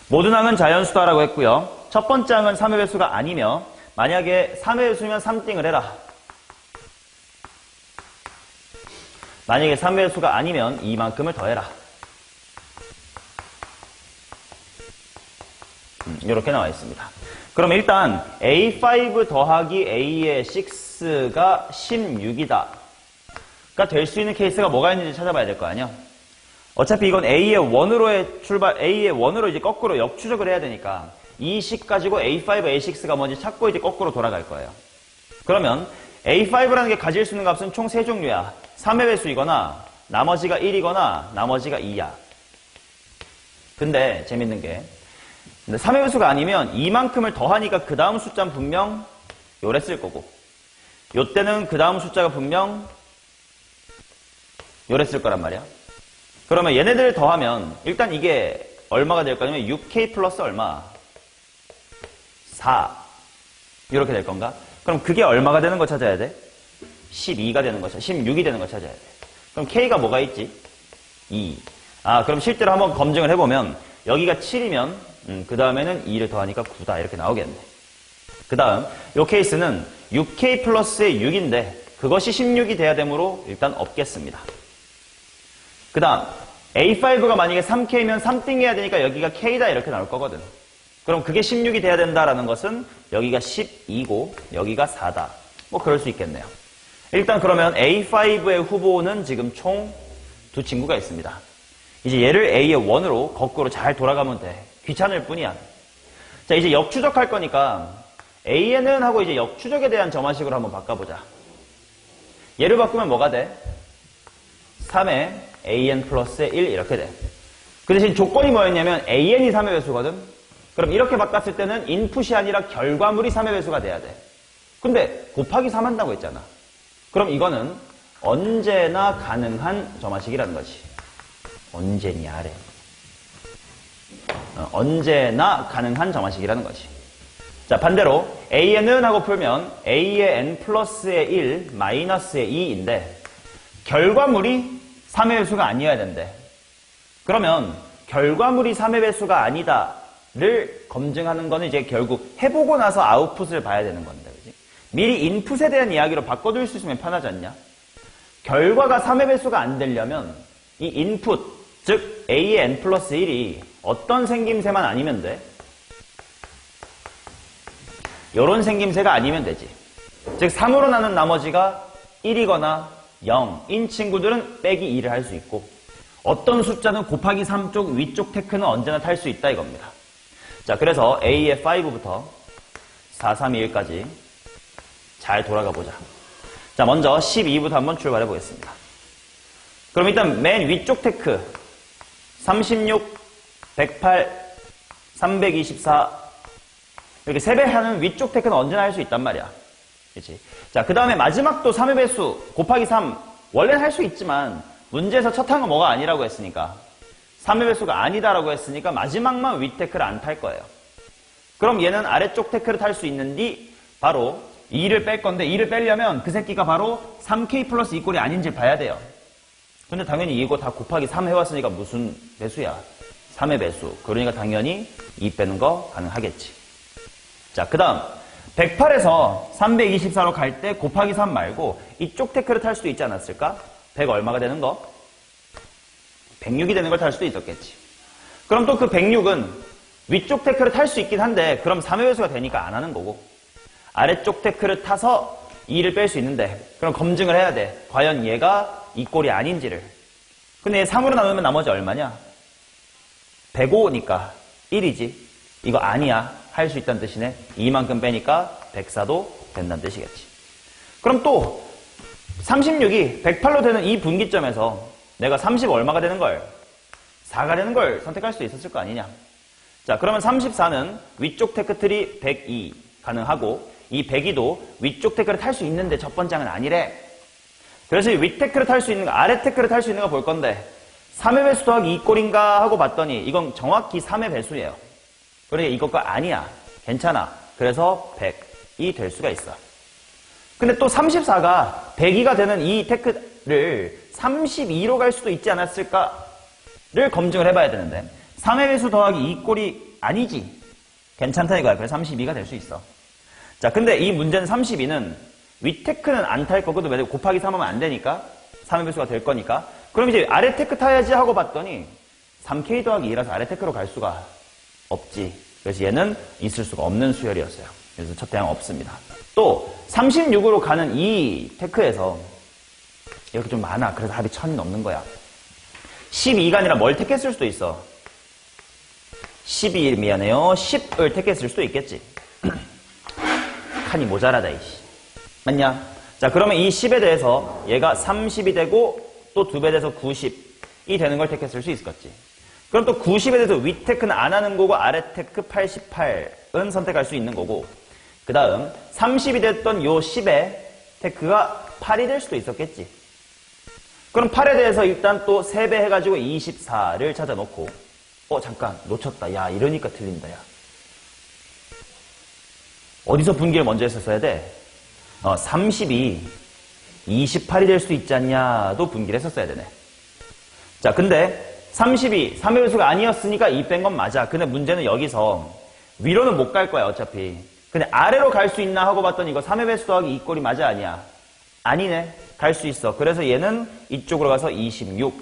모든 항은 자연수다라고 했고요. 첫 번째 항은 3의 배수가 아니며 만약에 3의 배수면 3띵을 해라. 만약에 3의 배수가 아니면 이만큼을 더해라. 이렇게 나와 있습니다. 그럼 일단 A5 더하기 A의 6가 16이다. 가 될 수 있는 케이스가 뭐가 있는지 찾아봐야 될 거 아니야. 어차피 이건 A의 1으로 이제 거꾸로 역추적을 해야 되니까 이 식 가지고 A5, A6가 뭔지 찾고 이제 거꾸로 돌아갈 거예요. 그러면 A5라는 게 가질 수 있는 값은 총 3종류야. 3의 배수이거나 나머지가 1이거나 나머지가 2야. 근데 재밌는 게 3의 배수가 아니면 이만큼을 더하니까 그 다음 숫자는 분명 요랬을 거고 요때는 그 다음 숫자가 분명 요랬을 거란 말이야. 그러면 얘네들 더하면 일단 이게 얼마가 될 거냐면 6k 플러스 얼마? 4 이렇게 될 건가? 그럼 그게 얼마가 되는 거 찾아야 돼? 12가 되는 거 찾아 16이 되는 거 찾아야 돼. 그럼 k가 뭐가 있지? 2. 그럼 실제로 한번 검증을 해보면 여기가 7이면 그 다음에는 2를 더하니까 9다 이렇게 나오겠네. 그 다음 요 케이스는 6k 플러스의 6인데 그것이 16이 돼야 되므로 일단 없겠습니다. 그 다음 A5가 만약에 3K면 3띵해야 되니까 여기가 K다 이렇게 나올 거거든. 그럼 그게 16이 돼야 된다라는 것은 여기가 12고 여기가 4다. 뭐 그럴 수 있겠네요. 일단 그러면 A5의 후보는 지금 총 두 친구가 있습니다. 이제 얘를 A의 원으로 거꾸로 잘 돌아가면 돼. 귀찮을 뿐이야. 자, 이제 역추적할 거니까 AN은 하고 이제 역추적에 대한 점화식으로 한번 바꿔보자. 얘를 바꾸면 뭐가 돼? 3의 AN 플러스 1 이렇게 돼. 그 대신 조건이 뭐였냐면 AN이 3의 배수거든? 그럼 이렇게 바꿨을 때는 인풋이 아니라 결과물이 3의 배수가 돼야 돼. 근데 곱하기 3 한다고 했잖아. 그럼 이거는 언제나 가능한 점화식이라는 거지. 언제냐래. 언제나 가능한 점화식이라는 거지. 자, 반대로 AN은 하고 풀면 A의 N 플러스의 1 마이너스의 2인데 결과물이 3의 배수가 아니어야 된대. 그러면 결과물이 3의 배수가 아니다를 검증하는 거는 이제 결국 해보고 나서 아웃풋을 봐야 되는 건데, 그지? 미리 인풋에 대한 이야기로 바꿔둘 수 있으면 편하지 않냐? 결과가 3의 배수가 안 되려면 이 인풋, 즉 A의 N 플러스 1이 어떤 생김새만 아니면 돼? 요런 생김새가 아니면 되지. 즉 3으로 나눈 나머지가 1이거나 0인 친구들은 빼기 2를 할 수 있고 어떤 숫자는 곱하기 3 쪽 위쪽 테크는 언제나 탈 수 있다 이겁니다. 자, 그래서 A의 5부터 4, 3, 2, 1까지 잘 돌아가 보자. 자, 먼저 12부터 한번 출발해 보겠습니다. 그럼 일단 맨 위쪽 테크 36, 108, 324 이렇게 3배 하는 위쪽 테크는 언제나 할 수 있단 말이야. 그치? 자, 그 다음에 마지막도 3의 배수 곱하기 3 원래는 할 수 있지만 문제에서 첫 한 건 뭐가 아니라고 했으니까 3의 배수가 아니다라고 했으니까 마지막만 위 테크를 안 탈 거예요. 그럼 얘는 아래쪽 테크를 탈 수 있는디 바로 2를 뺄 건데 2를 빼려면 그 새끼가 바로 3K 플러스 2꼴이 아닌지 봐야 돼요. 근데 당연히 이거 다 곱하기 3 해왔으니까 무슨 배수야? 3의 배수. 그러니까 당연히 2 빼는 거 가능하겠지. 자, 그 다음 108에서 324로 갈 때 곱하기 3 말고 이쪽 테크를 탈 수도 있지 않았을까? 100 얼마가 되는 거? 106이 되는 걸 탈 수도 있었겠지. 그럼 또 그 106은 위쪽 테크를 탈 수 있긴 한데 그럼 3의 배수가 되니까 안 하는 거고 아래쪽 테크를 타서 2를 뺄 수 있는데 그럼 검증을 해야 돼. 과연 얘가 이 꼴이 아닌지를. 근데 얘 3으로 나누면 나머지 얼마냐? 105니까 1이지. 이거 아니야. 할 수 있다는 뜻이네. 이만큼 빼니까 104도 된다는 뜻이겠지. 그럼 또 36이 108로 되는 이 분기점에서 내가 30 얼마가 되는 걸? 4가 되는 걸 선택할 수 있었을 거 아니냐. 자, 그러면 34는 위쪽 테크트리 102 가능하고 이 102도 위쪽 테크를 탈 수 있는데 첫 번째는 아니래. 그래서 이 위 테크를 탈 수 있는 거, 아래 테크를 탈 수 있는 거 볼 건데 3의 배수 더하기 2 꼴인가 하고 봤더니 이건 정확히 3의 배수예요. 그러니까 이것과 아니야. 괜찮아. 그래서 100이 될 수가 있어. 근데 또 34가 102가 되는 이 테크를 32로 갈 수도 있지 않았을까를 검증을 해봐야 되는데 3의 배수 더하기 2 꼴이 아니지. 괜찮다 이거야. 그래서 32가 될 수 있어. 자, 근데 이 문제는 32는 윗테크는 안 탈 거거든. 왜냐면 곱하기 3하면 안 되니까 3의 배수가 될 거니까. 그럼 이제 아래 테크 타야지 하고 봤더니 3K 더하기 2라서 아래 테크로 갈 수가 없지. 그래서 얘는 있을 수가 없는 수열이었어요. 그래서 첫 대항 없습니다. 또 36으로 가는 이 테크에서 이렇게 좀 많아. 그래서 합이 1000이 넘는 거야. 12가 아니라 뭘 택했을 수도 있어. 12 미안해요. 10을 택했을 수도 있겠지. 칸이 모자라다 이씨. 맞냐? 자, 그러면 이 10에 대해서 얘가 30이 되고 또 2배 돼서 90이 되는 걸 택했을 수 있었겠지. 그럼 또 90에 대해서 위 테크는 안 하는 거고 아래 테크 88은 선택할 수 있는 거고 그 다음 30이 됐던 요 10의 테크가 8이 될 수도 있었겠지. 그럼 8에 대해서 일단 또 3배 해가지고 24를 찾아놓고, 잠깐, 놓쳤다. 야, 이러니까 틀린다, 야. 어디서 분기를 먼저 했었어야 돼? 30이 28이 될 수 있지 않냐도 분기를 했었어야 되네. 자, 근데 30이 3의 배수가 아니었으니까 2 뺀 건 맞아. 근데 문제는 여기서 위로는 못 갈 거야, 어차피. 근데 아래로 갈 수 있나 하고 봤더니 이거 3의 배수 더하기 2 꼴이 맞아, 아니야? 아니네. 갈 수 있어. 그래서 얘는 이쪽으로 가서 26이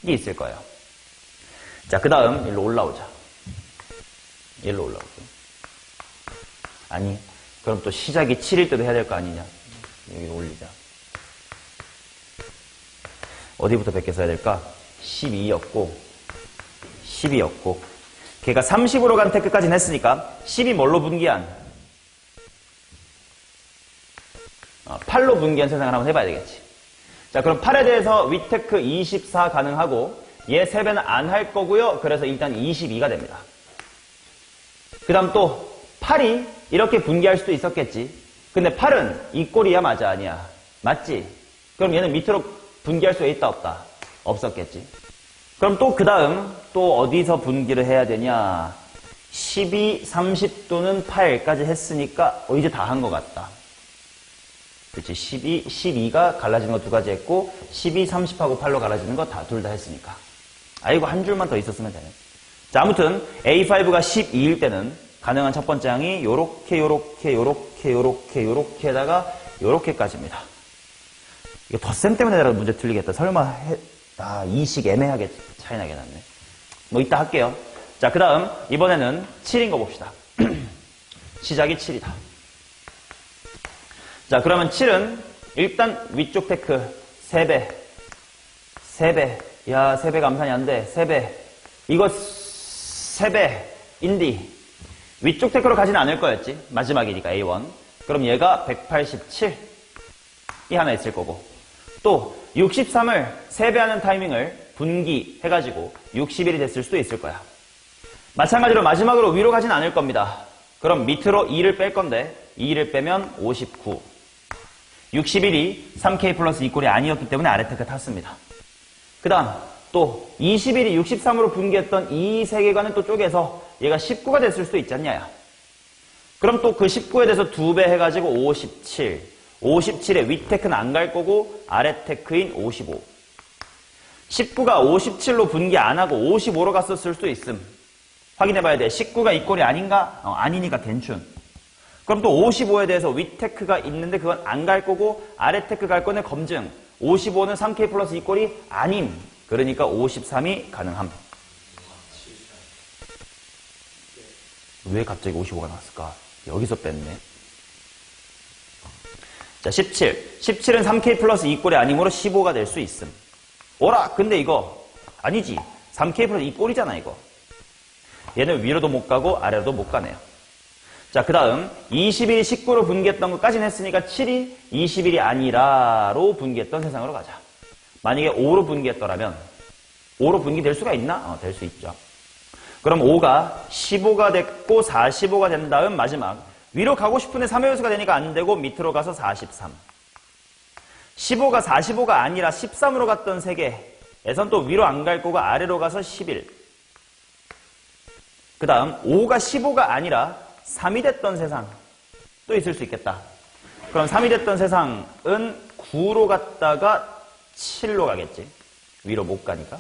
있을 거예요. 자, 그 다음 일로 올라오자. 일로 올라오자. 아니, 그럼 또 시작이 7일 때도 해야 될 거 아니냐? 여기로 올리자. 어디부터 100개 써야 될까? 12였고 12였고 걔가 30으로 간 테크까지는 했으니까 10이 뭘로 분기한? 8로 분기한 세상을 한번 해봐야 되겠지. 자, 그럼 8에 대해서 위테크 24 가능하고 얘 3배는 안 할 거고요. 그래서 일단 22가 됩니다. 그 다음 또 8이 이렇게 분기할 수도 있었겠지. 근데 8은 이 꼴이야, 맞아, 아니야? 맞지? 그럼 얘는 밑으로 분기할 수 있다, 없다? 없었겠지. 그럼 또 그 다음 또 어디서 분기를 해야 되냐? 12, 30 또는 8까지 했으니까 이제 다 한 것 같다. 그렇지. 12, 12가 갈라지는 거 2가지 했고 12, 30하고 8로 갈라지는 거 둘 다 했으니까. 아이고, 한 줄만 더 있었으면 되네. 자, 아무튼 A5가 12일 때는 가능한 첫 번째 항이 요렇게 요렇게다가 요렇게까지입니다. 이거 덧셈 때문에 내가 문제 틀리겠다. 설마 이식 애매하게 차이 나게 났네. 뭐 이따 할게요. 자, 그 다음 이번에는 7인 거 봅시다. 시작이 7이다. 자, 그러면 7은 일단 위쪽 테크 3배. 야, 3배 감산이 안 돼. 3배. 이거 3배인디. 위쪽 테크로 가지는 않을 거였지. 마지막이니까 A1. 그럼 얘가 187이 하나 있을 거고. 또 63을 3배하는 타이밍을 분기해가지고 61이 됐을 수도 있을 거야. 마찬가지로 마지막으로 위로 가진 않을 겁니다. 그럼 밑으로 2를 뺄 건데 2를 빼면 59. 61이 3K 플러스 2꼴이 아니었기 때문에 아래 테크 탔습니다. 그 다음 또 21이 63으로 분기했던 이 세계관은 또 쪼개서 얘가 19가 됐을 수도 있지 않냐. 그럼 또 그 19에 대해서 2배 해가지고 57. 57에 위 테크는 안 갈 거고 아래 테크인 55. 19가 57로 분기 안 하고 55로 갔었을 수도 있음. 확인해봐야 돼. 19가 이 꼴이 아닌가? 아니니까 괜춘. 그럼 또 55에 대해서 위 테크가 있는데 그건 안 갈 거고 아래 테크 갈 거는 검증. 55는 3K 플러스 이 꼴이 아님. 그러니까 53이 가능함. 왜 갑자기 55가 나왔을까? 여기서 뺐네. 자, 17. 17은 3K 플러스 2꼴이 아니므로 15가 될 수 있음. 오라! 근데 이거 아니지. 3K 플러스 2꼴이잖아, 이거. 얘는 위로도 못 가고 아래로도 못 가네요. 자, 그 다음 21이 19로 분기했던 것까지는 했으니까 7이 21이 아니라로 분기했던 세상으로 가자. 만약에 5로 분기했더라면 5로 분기될 수가 있나? 될 수 있죠. 그럼 5가 15가 됐고 45가 된 다음 마지막 위로 가고 싶은데 3의 요소가 되니까 안 되고 밑으로 가서 43. 15가 45가 아니라 13으로 갔던 세계에선 또 위로 안 갈 거고 아래로 가서 11. 그 다음 5가 15가 아니라 3이 됐던 세상 또 있을 수 있겠다. 그럼 3이 됐던 세상은 9로 갔다가 7로 가겠지. 위로 못 가니까.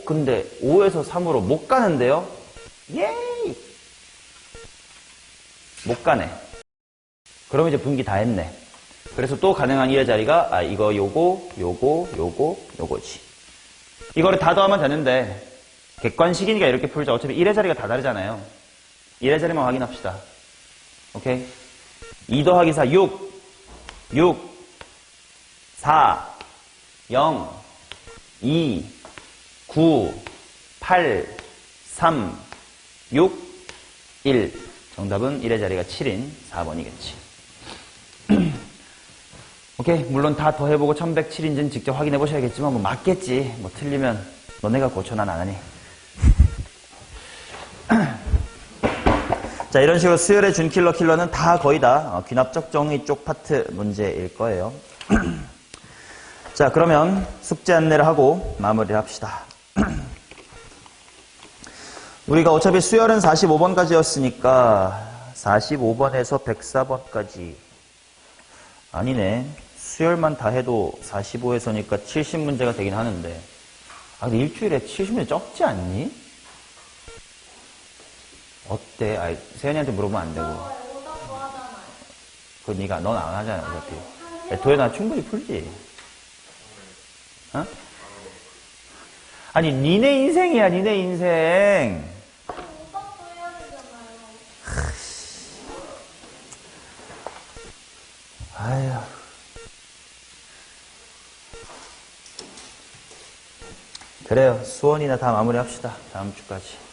근데 5에서 3으로 못 가는데요? 예이! 못 가네. 그럼 이제 분기 다 했네. 그래서 또 가능한 1의 자리가 이거 요거지. 이거를 다 더하면 되는데 객관식이니까 이렇게 풀자. 어차피 1의 자리가 다 다르잖아요. 1의 자리만 확인합시다. 오케이? 2 더하기 4 6 4 0 2 9 8 3 6 1. 정답은 1의 자리가 7인 4번이겠지. 오케이. 물론 다 더해보고 1107인지는 직접 확인해 보셔야겠지만 뭐 맞겠지. 뭐 틀리면 너네가 고쳐 난 안 하니. 자, 이런 식으로 수열의 킬러는 다 거의 다 귀납적 정의 쪽 파트 문제일 거예요. 자, 그러면 숙제 안내를 하고 마무리를 합시다. 우리가 어차피 수열은 45번까지였으니까 45번에서 104번까지 아니네. 수열만 다 해도 45에서니까 70문제가 되긴 하는데 근데 일주일에 70문제 적지 않니? 어때? 세연이한테 물어보면 안 되고. 오답 좋아하잖아요. 그거 네가 넌 안 하잖아 어차피. 도현아 충분히 풀지. 어? 아니 니네 인생이야 니네 인생. 오답도 해야 되잖아요. 아휴. 그래요. 수원이나 다 마무리합시다. 다음 주까지.